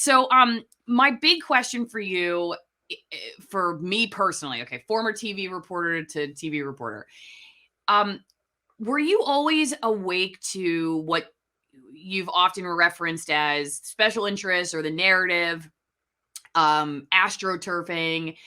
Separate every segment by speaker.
Speaker 1: So, my big question for you, for me personally, okay, former TV reporter to TV reporter, were you always awake to what you've often referenced as special interests or the narrative, astroturfing,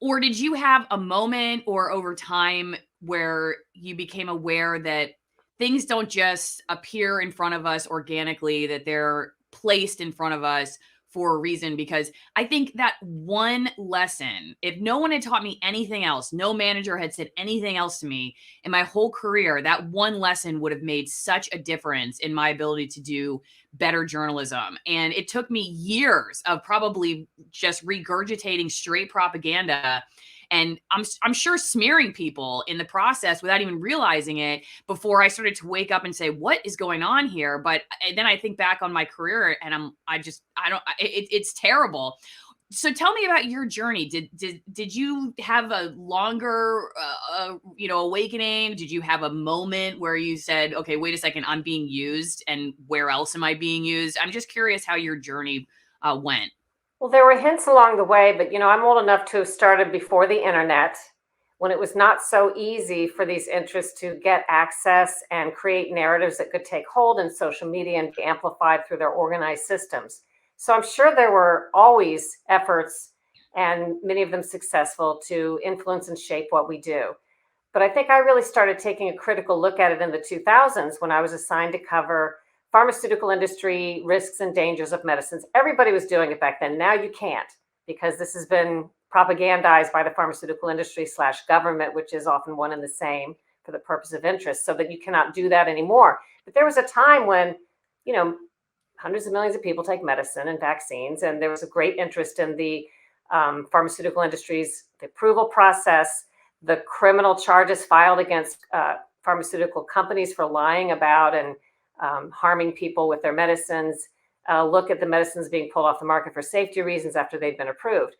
Speaker 1: or did you have a moment or over time where you became aware that things don't just appear in front of us organically, that they're placed in front of us for a reason? Because I think that one lesson, if no one had taught me anything else, no manager had said anything else to me in my whole career, that one lesson would have made such a difference in my ability to do better journalism. And it took me years of probably just regurgitating straight propaganda, and I'm sure smearing people in the process without even realizing it, before I started to wake up and say, what is going on here? But then I think back on my career and it's terrible. So tell me about your journey. Did you have a longer awakening? Did you have a moment where you said, okay, wait a second, I'm being used, and where else am I being used? I'm just curious how your journey went.
Speaker 2: Well, there were hints along the way, but I'm old enough to have started before the internet, when it was not so easy for these interests to get access and create narratives that could take hold in social media and be amplified through their organized systems. So I'm sure there were always efforts, and many of them successful, to influence and shape what we do. But I think I really started taking a critical look at it in the 2000s, when I was assigned to cover pharmaceutical industry risks and dangers of medicines. Everybody was doing it back then. Now you can't, because this has been propagandized by the pharmaceutical industry / government, which is often one and the same for the purpose of interest, so that you cannot do that anymore. But there was a time when, hundreds of millions of people take medicine and vaccines, and there was a great interest in the pharmaceutical industry's the approval process, the criminal charges filed against pharmaceutical companies for lying about and harming people with their medicines, look at the medicines being pulled off the market for safety reasons after they've been approved.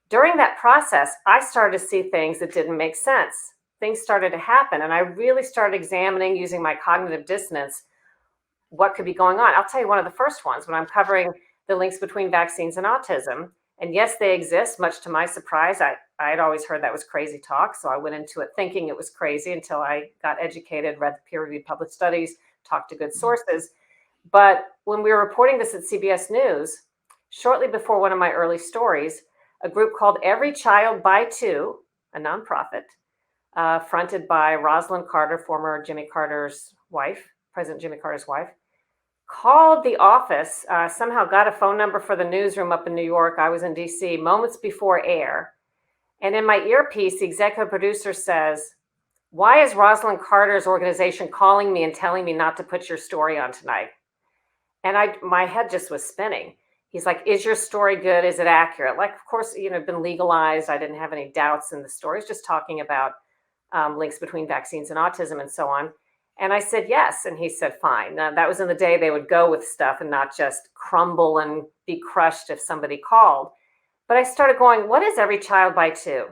Speaker 2: During that process, I started to see things that didn't make sense. Things started to happen, and I really started examining, using my cognitive dissonance, what could be going on. I'll tell you one of the first ones, when I'm covering the links between vaccines and autism. And yes, they exist, much to my surprise. I had always heard that was crazy talk, so I went into it thinking it was crazy until I got educated, read the peer-reviewed published studies, talked to good sources. But when we were reporting this at CBS News, shortly before one of my early stories, a group called Every Child by Two, a nonprofit, fronted by Rosalind Carter, former Jimmy Carter's wife, President Jimmy Carter's wife, called the office, somehow got a phone number for the newsroom up in New York. I was in DC moments before air. And in my earpiece, the executive producer says, "Why is Rosalind Carter's organization calling me and telling me not to put your story on tonight?" And my head just was spinning. He's like, "Is your story good? Is it accurate?" Like, of course, been legalized. I didn't have any doubts in the story. It's just talking about links between vaccines and autism and so on. And I said, yes. And he said, fine. Now, that was in the day they would go with stuff and not just crumble and be crushed if somebody called. But I started going, what is Every Child by Two?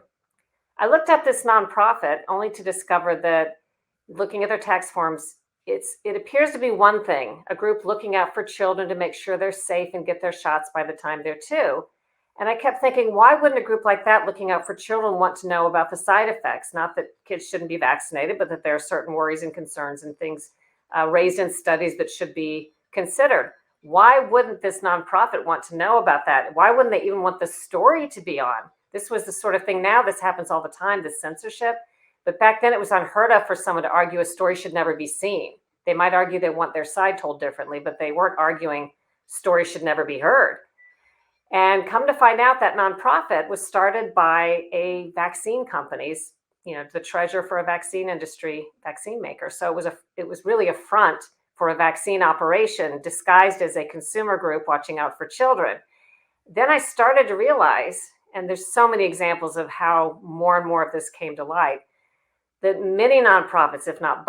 Speaker 2: I looked up this nonprofit, only to discover that, looking at their tax forms, it appears to be one thing, a group looking out for children to make sure they're safe and get their shots by the time they're 2. And I kept thinking, why wouldn't a group like that, looking out for children, want to know about the side effects? Not that kids shouldn't be vaccinated, but that there are certain worries and concerns and things raised in studies that should be considered. Why wouldn't this nonprofit want to know about that? Why wouldn't they even want the story to be on? This was the sort of thing, now this happens all the time, this censorship. But back then it was unheard of for someone to argue a story should never be seen. They might argue they want their side told differently, but they weren't arguing stories should never be heard. And come to find out, that nonprofit was started by a vaccine company's, the treasurer for a vaccine industry, vaccine maker. So it was really a front for a vaccine operation disguised as a consumer group watching out for children. Then I started to realize, and there's so many examples of how more and more of this came to light, that many nonprofits, if not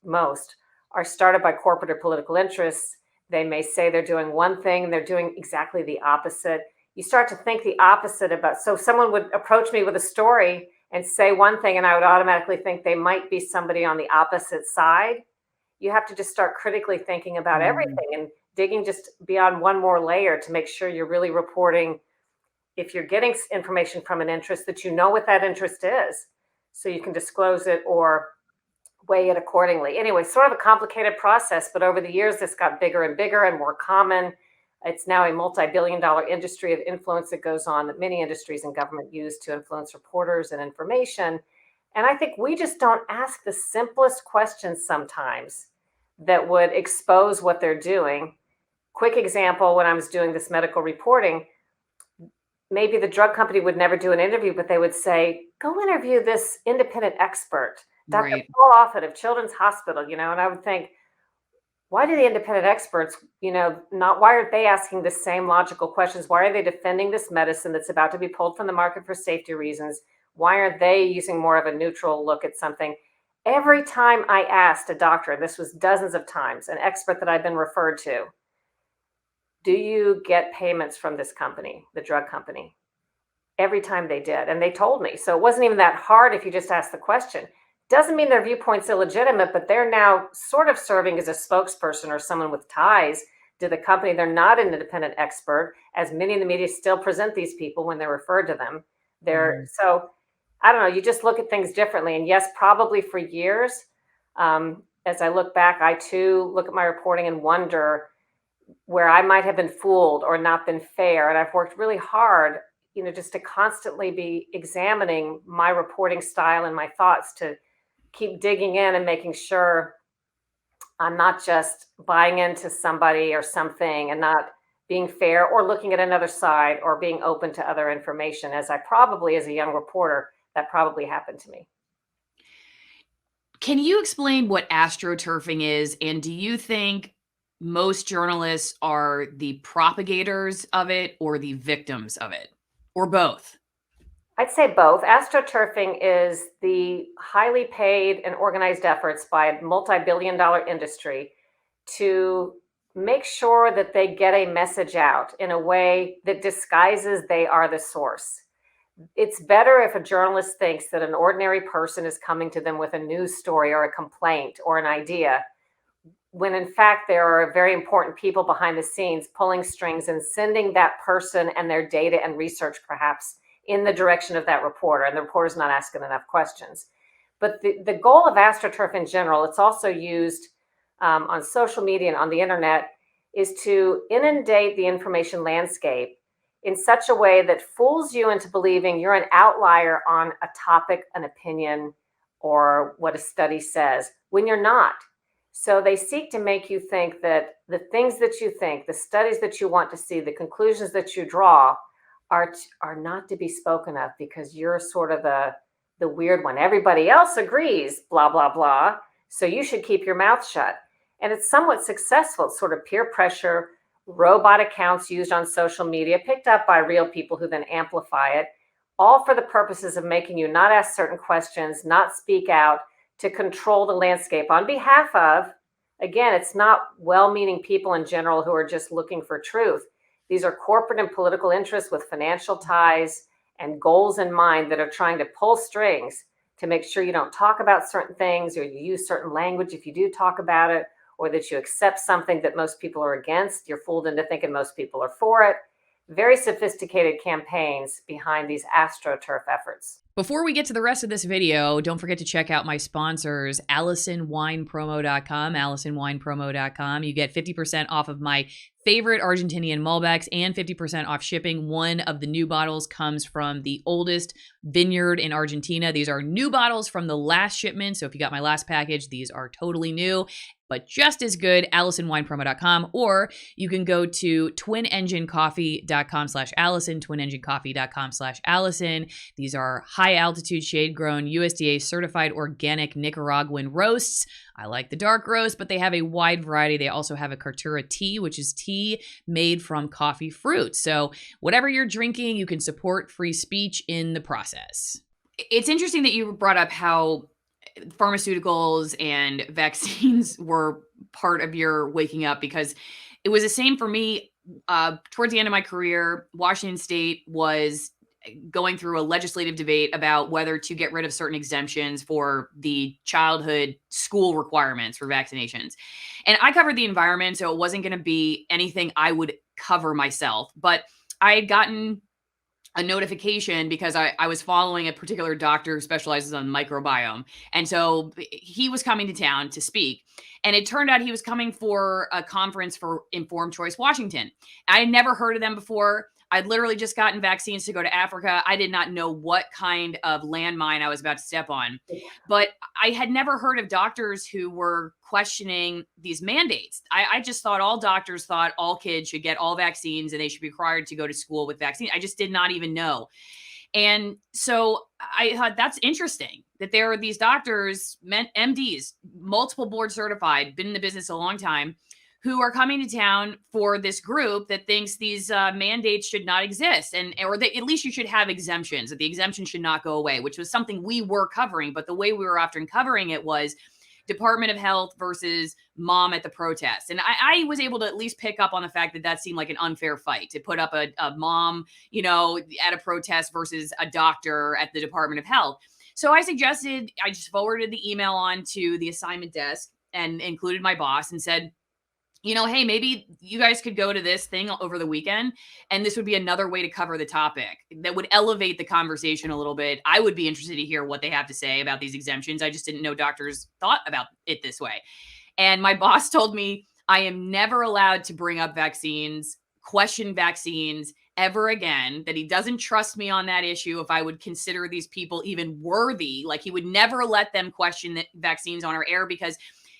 Speaker 2: most, are started by corporate or political interests. They may say they're doing one thing and they're doing exactly the opposite. You start to think the opposite about, so someone would approach me with a story and say one thing, and I would automatically think they might be somebody on the opposite side. You have to just start critically thinking about everything. And digging just beyond one more layer to make sure you're really reporting, if you're getting information from an interest, that you know what that interest is, so you can disclose it or weigh it accordingly. Anyway, sort of a complicated process, but over the years, this got bigger and bigger and more common. It's now a multi-billion-dollar industry of influence that goes on, that many industries and government use to influence reporters and information. And I think we just don't ask the simplest questions sometimes that would expose what they're doing. Quick example, when I was doing this medical reporting, maybe the drug company would never do an interview, but they would say, go interview this independent expert, Dr.
Speaker 1: Right.
Speaker 2: Paul Offit of Children's Hospital, and I would think, why do the independent experts, why aren't they asking the same logical questions? Why are they defending this medicine that's about to be pulled from the market for safety reasons? Why aren't they using more of a neutral look at something? Every time I asked a doctor, and this was dozens of times, an expert that I've been referred to, do you get payments from this company, the drug company? Every time they did, and they told me. So it wasn't even that hard if you just ask the question. Doesn't mean their viewpoint's illegitimate, but they're now sort of serving as a spokesperson or someone with ties to the company. They're not an independent expert, as many in the media still present these people when they're referred to them. So I don't know, you just look at things differently. And yes, probably for years, as I look back, I too look at my reporting and wonder where I might have been fooled or not been fair. And I've worked really hard, just to constantly be examining my reporting style and my thoughts, to keep digging in and making sure I'm not just buying into somebody or something and not being fair or looking at another side or being open to other information, as a young reporter, that probably happened to me.
Speaker 1: Can you explain what astroturfing is? And do you think most journalists are the propagators of it or the victims of it, or both?
Speaker 2: I'd say both. Astroturfing is the highly paid and organized efforts by a multi-billion-dollar industry to make sure that they get a message out in a way that disguises they are the source. It's better if a journalist thinks that an ordinary person is coming to them with a news story or a complaint or an idea, when in fact there are very important people behind the scenes pulling strings and sending that person and their data and research perhaps in the direction of that reporter, and the reporter's not asking enough questions. But the goal of AstroTurf in general, it's also used on social media and on the internet, is to inundate the information landscape in such a way that fools you into believing you're an outlier on a topic, an opinion, or what a study says, when you're not. So they seek to make you think that the things that you think, the studies that you want to see, the conclusions that you draw are not to be spoken of because you're sort of the weird one. Everybody else agrees, blah, blah, blah. So you should keep your mouth shut. And it's somewhat successful. It's sort of peer pressure, robot accounts used on social media, picked up by real people who then amplify it, all for the purposes of making you not ask certain questions, not speak out, to control the landscape on behalf of, again, it's not well-meaning people in general who are just looking for truth. These are corporate and political interests with financial ties and goals in mind that are trying to pull strings to make sure you don't talk about certain things, or you use certain language if you do talk about it, or that you accept something that most people are against. You're fooled into thinking most people are for it. Very sophisticated campaigns behind these AstroTurf efforts.
Speaker 1: Before we get to the rest of this video, don't forget to check out my sponsors, AllisonWinePromo.com, AllisonWinePromo.com. You get 50% off of my favorite Argentinian Malbecs and 50% off shipping. One of the new bottles comes from the oldest vineyard in Argentina. These are new bottles from the last shipment. So if you got my last package, these are totally new, but just as good, AllisonWinePromo.com, or you can go to TwinEngineCoffee.com/Allison, TwinEngineCoffee.com/Allison. These are high altitude shade grown USDA certified organic Nicaraguan roasts. I like the dark roast, but they have a wide variety. They also have a Cartura tea, which is tea made from coffee fruit. So whatever you're drinking, you can support free speech in the process. It's interesting that you brought up how pharmaceuticals and vaccines were part of your waking up, because it was the same for me. Towards the end of my career, Washington State was going through a legislative debate about whether to get rid of certain exemptions for the childhood school requirements for vaccinations. And I covered the environment, so it wasn't going to be anything I would cover myself. But I had gotten a notification because I was following a particular doctor who specializes on microbiome. And so he was coming to town to speak. And it turned out he was coming for a conference for Informed Choice Washington. I had never heard of them before. I'd literally just gotten vaccines to go to Africa. I did not know what kind of landmine I was about to step on. But I had never heard of doctors who were questioning these mandates. I just thought all doctors thought all kids should get all vaccines and they should be required to go to school with vaccines. I just did not even know. And so I thought that's interesting that there are these doctors, MDs, multiple board certified, been in the business a long time, who are coming to town for this group that thinks these mandates should not exist, and or that at least you should have exemptions, that the exemption should not go away, which was something we were covering. But the way we were often covering it was Department of Health versus mom at the protest. And I was able to at least pick up on the fact that that seemed like an unfair fight to put up a mom, at a protest versus a doctor at the Department of Health. So I just forwarded the email on to the assignment desk and included my boss and said, hey, maybe you guys could go to this thing over the weekend, and this would be another way to cover the topic that would elevate the conversation a little bit. I would be interested to hear what they have to say about these exemptions. I just didn't know doctors thought about it this way. And my boss told me I am never allowed to bring up vaccines, question vaccines ever again, that he doesn't trust me on that issue if I would consider these people even worthy. Like, he would never let them question the vaccines on our air because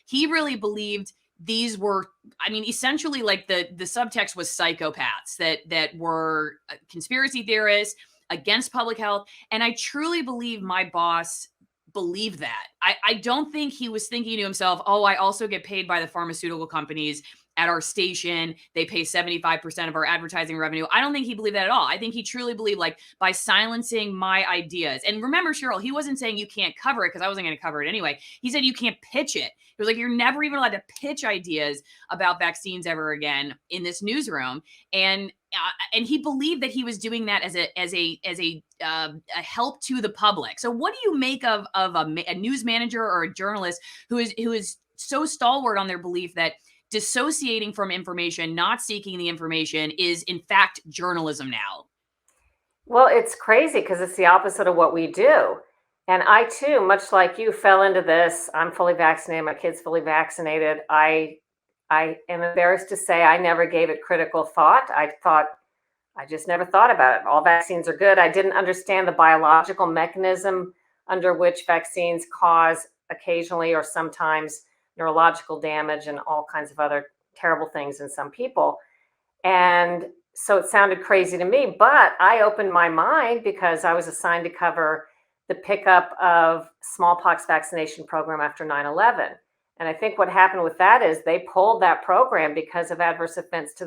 Speaker 1: he really believed these were, essentially, like the subtext was psychopaths that were conspiracy theorists against public health. And I truly believe my boss believed that. I don't think he was thinking to himself, oh, I also get paid by the pharmaceutical companies at our station. They pay 75% of our advertising revenue. I don't think he believed that at all. I think he truly believed, like, by silencing my ideas. And remember, Cheryl, he wasn't saying you can't cover it because I wasn't going to cover it anyway. He said you can't pitch it. He was like, you're never even allowed to pitch ideas about vaccines ever again in this newsroom. And he believed that he was doing that as a help to the public. So what do you make of a news manager or a journalist who is so stalwart on their belief that dissociating from information, not seeking the information, is in fact journalism now?
Speaker 2: Well, it's crazy because it's the opposite of what we do. And I too, much like you, fell into this. I'm fully vaccinated. My kid's fully vaccinated. I am embarrassed to say I never gave it critical thought. I just never thought about it. All vaccines are good. I didn't understand the biological mechanism under which vaccines cause occasionally or sometimes neurological damage and all kinds of other terrible things in some people. And so it sounded crazy to me, but I opened my mind because I was assigned to cover the pickup of smallpox vaccination program after 9/11. And I think what happened with that is they pulled that program because of adverse events to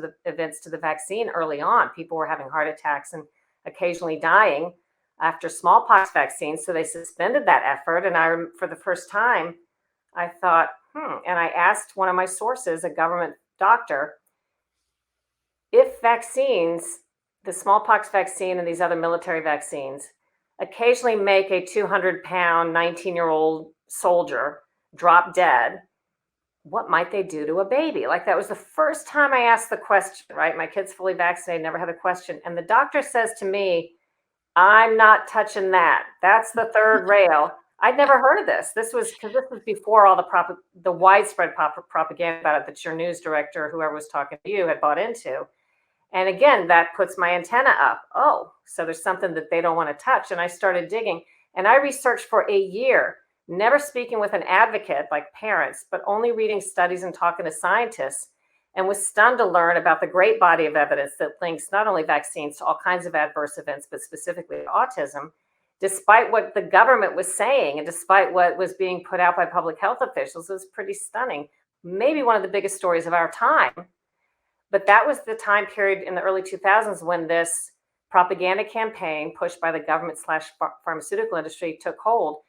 Speaker 2: the vaccine early on. People were having heart attacks and occasionally dying after smallpox vaccines. So they suspended that effort. And for the first time, I thought, and I asked one of my sources, a government doctor, if vaccines, the smallpox vaccine and these other military vaccines, occasionally make a 200-pound 19-year-old soldier drop dead, what might they do to a baby? Like, that was the first time I asked the question, right? My kid's fully vaccinated, never had the question. And the doctor says to me, I'm not touching that. That's the third rail. I'd never heard of this. This was before all the widespread propaganda about it that your news director, whoever was talking to you, had bought into. And again, that puts my antenna up. Oh, so there's something that they don't want to touch. And I started digging, and I researched for a year, never speaking with an advocate like parents, but only reading studies and talking to scientists, and was stunned to learn about the great body of evidence that links not only vaccines to all kinds of adverse events, but specifically autism, despite what the government was saying and despite what was being put out by public health officials. It was pretty stunning. Maybe one of the biggest stories of our time. But that was the time period in the early 2000s when this propaganda campaign pushed by the government / pharmaceutical industry took hold.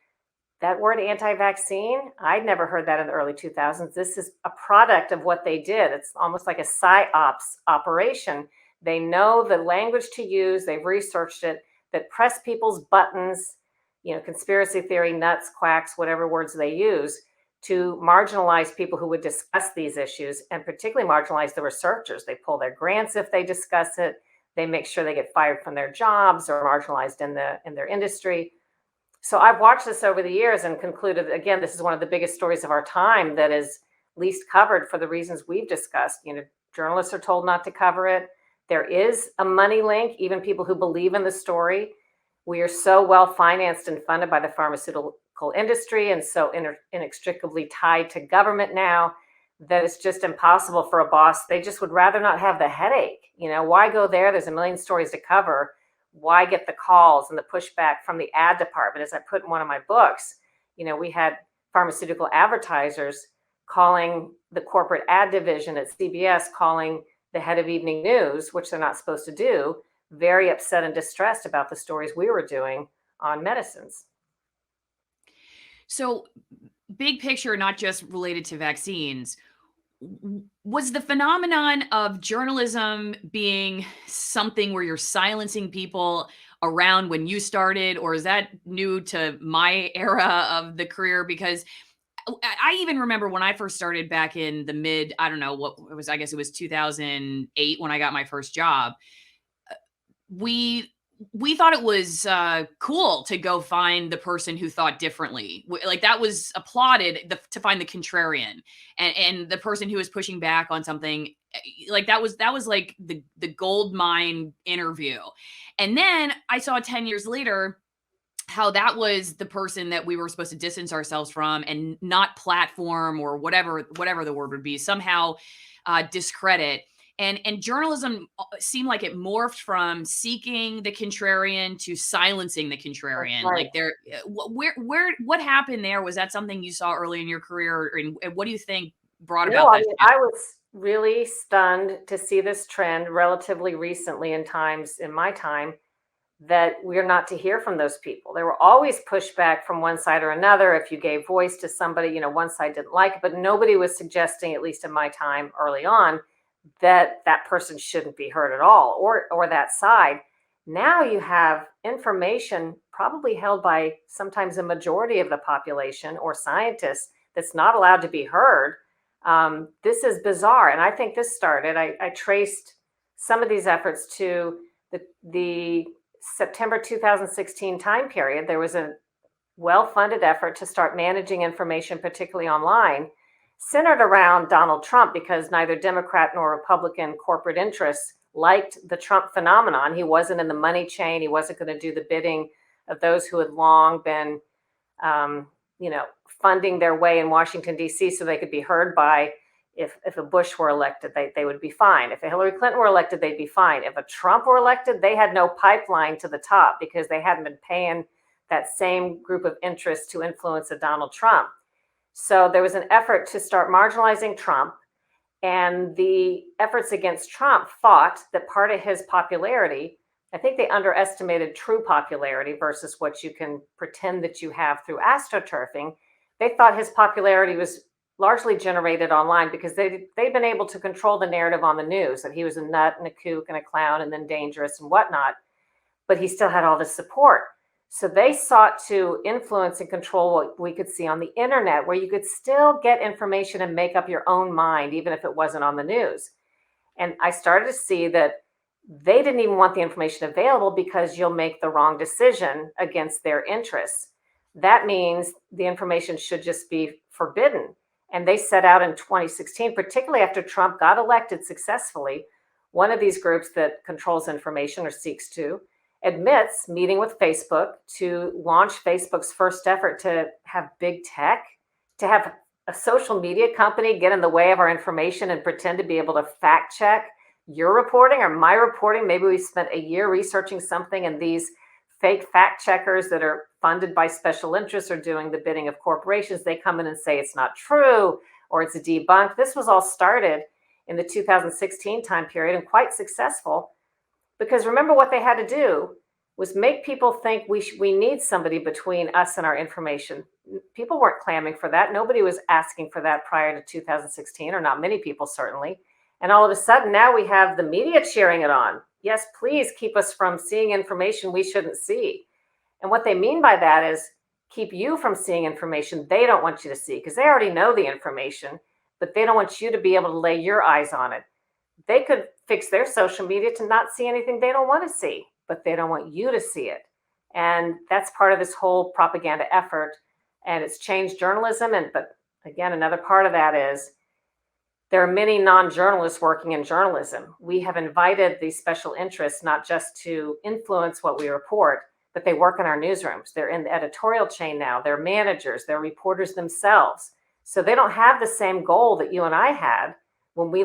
Speaker 2: That word anti-vaccine, I'd never heard that in the early 2000s. This is a product of what they did. It's almost like a psyops operation. They know the language to use. They've researched it. that press people's buttons, conspiracy theory, nuts, quacks, whatever words they use, to marginalize people who would discuss these issues, and particularly marginalize the researchers. They pull their grants if they discuss it. They make sure they get fired from their jobs or marginalized in their industry. So I've watched this over the years and concluded, again, this is one of the biggest stories of our time that is least covered for the reasons we've discussed. Journalists are told not to cover it. There is a money link, even people who believe in the story. We are so well financed and funded by the pharmaceutical industry and so inextricably tied to government now that it's just impossible for a boss. They just would rather not have the headache. Why go there? There's a million stories to cover. Why get the calls and the pushback from the ad department? As I put in one of my books, we had pharmaceutical advertisers calling the corporate ad division at CBS, calling the head of evening news, which they're not supposed to do, very upset and distressed about the stories we were doing on medicines.
Speaker 1: So, big picture, not just related to vaccines, was the phenomenon of journalism being something where you're silencing people around when you started, or is that new to my era of the career? Because I even remember when I first started back in the mid, I don't know what it was, I guess it was 2008 when I got my first job. We thought it was cool to go find the person who thought differently. Like that was applauded to find the contrarian and the person who was pushing back on something. Like that was like the gold mine interview. And then I saw 10 years later how that was the person that we were supposed to distance ourselves from and not platform or whatever the word would be, somehow discredit. And journalism seemed like it morphed from seeking the contrarian to silencing the contrarian.
Speaker 2: Right.
Speaker 1: Like there, what happened there? Was that something you saw early in your career? And what do you think brought about that?
Speaker 2: I was really stunned to see this trend relatively recently in my time, that we're not to hear from those people. There were always pushback from one side or another. If you gave voice to somebody, one side didn't like it, but nobody was suggesting, at least in my time early on, that person shouldn't be heard at all, or that side. Now you have information probably held by sometimes a majority of the population or scientists that's not allowed to be heard. This is bizarre. And I think this started, I traced some of these efforts to the September 2016 time period. There was a well-funded effort to start managing information, particularly online, centered around Donald Trump, because neither Democrat nor Republican corporate interests liked the Trump phenomenon. He wasn't in the money chain. He wasn't going to do the bidding of those who had long been, funding their way in Washington, D.C. so they could be heard by, if a Bush were elected, they would be fine. If a Hillary Clinton were elected, they'd be fine. If a Trump were elected, they had no pipeline to the top because they hadn't been paying that same group of interests to influence a Donald Trump. So there was an effort to start marginalizing Trump, and the efforts against Trump thought that part of his popularity, I think they underestimated true popularity versus what you can pretend that you have through astroturfing. They thought his popularity was largely generated online because they've been able to control the narrative on the news, that he was a nut and a kook and a clown and then dangerous and whatnot, but he still had all this support. So they sought to influence and control what we could see on the internet, where you could still get information and make up your own mind, even if it wasn't on the news. And I started to see that they didn't even want the information available because you'll make the wrong decision against their interests. That means the information should just be forbidden. And they set out in 2016, particularly after Trump got elected successfully, one of these groups that controls information or seeks to, admits meeting with Facebook to launch Facebook's first effort to have big tech, to have a social media company get in the way of our information and pretend to be able to fact check your reporting or my reporting. Maybe we spent a year researching something and these fake fact checkers that are funded by special interests are doing the bidding of corporations. They come in and say it's not true or it's a debunk. This was all started in the 2016 time period and quite successful. Because remember, what they had to do was make people think we need somebody between us and our information. People weren't clamoring for that. Nobody was asking for that prior to 2016, or not many people certainly. And all of a sudden now we have the media cheering it on. yes, please keep us from seeing information we shouldn't see. And what they mean by that is keep you from seeing information they don't want you to see, because they already know the information, but they don't want you to be able to lay your eyes on it. They could fix their social media to not see anything they don't want to see, but they don't want you to see it. And that's part of this whole propaganda effort. And it's changed journalism. But again, another part of that is there are many non-journalists working in journalism. We have invited these special interests not just to influence what we report, but they work in our newsrooms. They're in the editorial chain now. They're managers. They're reporters themselves. So they don't have the same goal that you and I had when we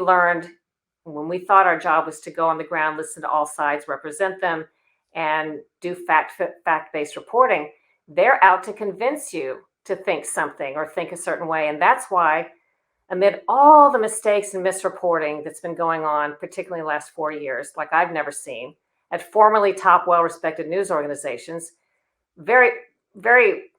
Speaker 2: thought our job was to go on the ground, listen to all sides, represent them, and do fact-based reporting. They're out to convince you to think something or think a certain way. And that's why, amid all the mistakes and misreporting that's been going on, particularly in the last 4 years, like I've never seen, at formerly top, well-respected news organizations, very, very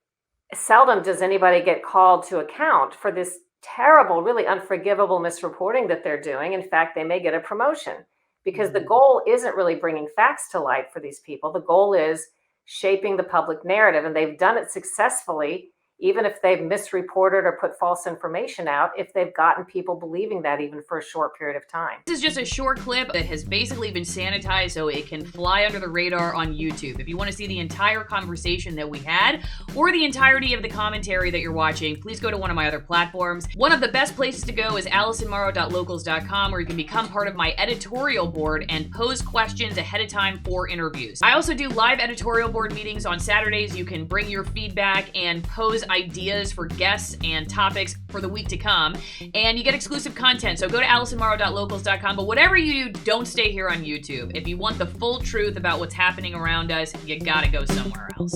Speaker 2: seldom does anybody get called to account for this terrible, really unforgivable misreporting that they're doing. In fact, they may get a promotion because the goal isn't really bringing facts to light for these people. The goal is shaping the public narrative, and they've done it successfully, even if they've misreported or put false information out, if they've gotten people believing that even for a short period of time.
Speaker 1: This is just a short clip that has basically been sanitized so it can fly under the radar on YouTube. If you want to see the entire conversation that we had or the entirety of the commentary that you're watching, please go to one of my other platforms. One of the best places to go is AllisonMorrow.locals.com, where you can become part of my editorial board and pose questions ahead of time for interviews. I also do live editorial board meetings on Saturdays. You can bring your feedback and pose ideas for guests and topics for the week to come, and you get exclusive content. So go to AllisonMorrow.locals.com. But whatever you do, don't stay here on YouTube. If you want the full truth about what's happening around us, you gotta go somewhere else.